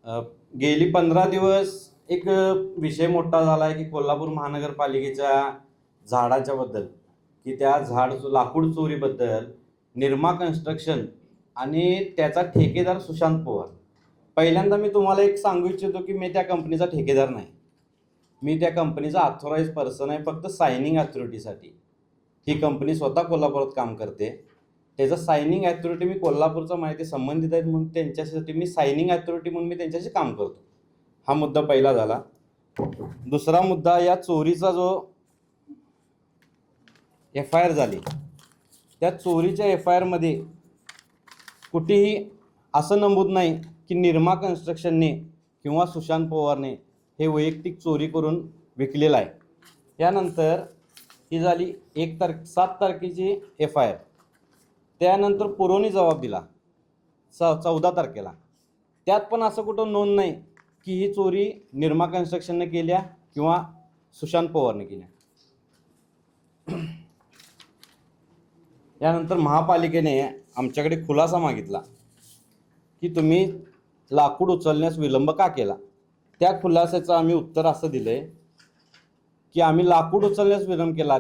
अ, गेली 15 दिवस एक विषय मोठा झाला आहे की कोल्हापूर महानगरपालिकेच्या झाडाच्या बद्दल, की त्या लाकूड चोरीबद्दल निर्मा कन्स्ट्रक्शन आणि त्याचा ठेकेदार सुशांत पवार. पहिल्यांदा मी तुम्हाला एक सांगू इच्छितो की मी त्या कंपनीचा ठेकेदार नाही. मी त्या कंपनीचा ऑथोराइज पर्सन आहे, फक्त सायनिंग अथॉरिटीसाठी. ही कंपनी स्वतः कोल्हापुरात काम करते. त्याचं सायनिंग अथॉरिटी मी कोल्हापूरचा माहिती संबंधित आहेत म्हणून त्यांच्यासाठी मी सायनिंग अथॉरिटी म्हणून मी त्यांच्याशी काम करतो. हा मुद्दा पहिला झाला. दुसरा मुद्दा, या चोरीचा जो FIR झाली, त्या चोरीच्या FIR मध्ये कुठेही असं नमूद नाही की निर्मा कन्स्ट्रक्शनने किंवा सुशांत पवारने हे वैयक्तिक चोरी करून विकलेलं आहे. यानंतर ही झाली 7 तारखेची FIR. त्यानंतर पुरवणी जबाब दिला 14 तारखेला. त्यात पण असं कुठं नोंद नाही की ही चोरी निर्मा कन्स्ट्रक्शनने केल्या किंवा सुशांत पवारने केल्या. यानंतर महापालिकेने आमच्याकडे खुलासा मागितला की तुम्ही लाकूड उचलण्यास विलंब का केला. त्या खुलासाचं आम्ही उत्तर असं दिलंय की आम्ही लाकूड उचलण्यास विलंब केला,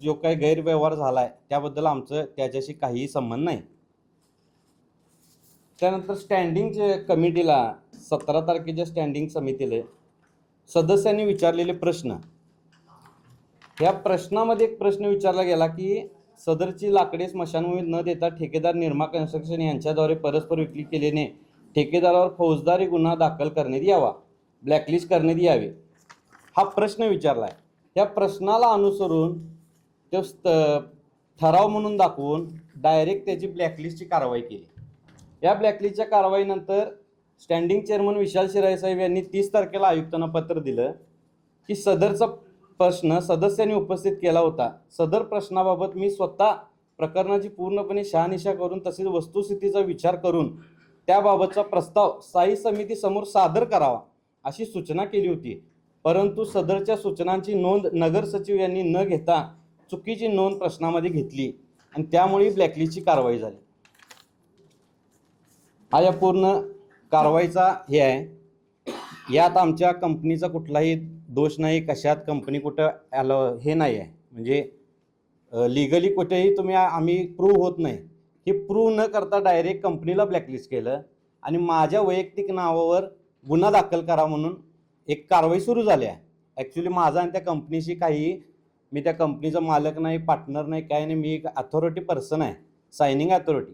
जो काही गैरव्यवहार झाला आहे त्याबद्दल आमचं त्याच्याशी काहीही संबंध नाही. त्यानंतर स्टँडिंग कमिटीला 17 तारखेच्या स्टँडिंग समितीला सदस्यांनी विचारलेले प्रश्न, या प्रश्नामध्ये एक प्रश्न विचारला गेला की सदरची लाकडे स्मशानभूमीत न देता ठेकेदार निर्मा कन्स्ट्रक्शन यांच्याद्वारे परस्पर विक्री केल्याने ठेकेदारावर फौजदारी गुन्हा दाखल करण्यात यावा, ब्लॅकलिस्ट करण्यात यावे, हा प्रश्न विचारला आहे. या प्रश्नाला अनुसरून तो ठराव म्हणून दाखवून डायरेक्ट त्याची ब्लॅकलिस्टची कारवाई केली. या ब्लॅकलिस्टच्या कारवाईनंतर स्टँडिंग चेअरमन विशाल शिराळे साहेब यांनी 30 तारखेला आयुक्तांना पत्र दिलं की सदरचा प्रश्न सदस्यांनी उपस्थित केला होता. सदर प्रश्नाबाबत मी स्वतः प्रकरणाची पूर्णपणे शहानिशा करून तसेच वस्तुस्थितीचा विचार करून त्याबाबतचा प्रस्ताव स्थायी समितीसमोर सादर करावा अशी सूचना केली होती. परंतु सदरच्या सूचनांची नोंद नगर सचिव यांनी न घेता चुकीची नोंद प्रश्नामध्ये घेतली आणि त्यामुळे ब्लॅकलिस्टची कारवाई झाली. हा या पूर्ण कारवाईचा हे आहे. यात आमच्या कंपनीचा कुठलाही दोष नाही, कशात कंपनी कुठं आलं हे नाही आहे. म्हणजे लिगली कुठेही आम्ही प्रूव्ह होत नाही. हे प्रूव्ह न करता डायरेक्ट कंपनीला ब्लॅकलिस्ट केलं आणि माझ्या वैयक्तिक नावावर गुन्हा दाखल करा म्हणून एक कारवाई सुरू झाली आहे. ॲक्च्युली माझा आणि त्या कंपनीशी मी त्या कंपनीचा मालक नाही, पार्टनर नाही, काय नाही. मी एक अथॉरिटी पर्सन आहे, सायनिंग अथॉरिटी.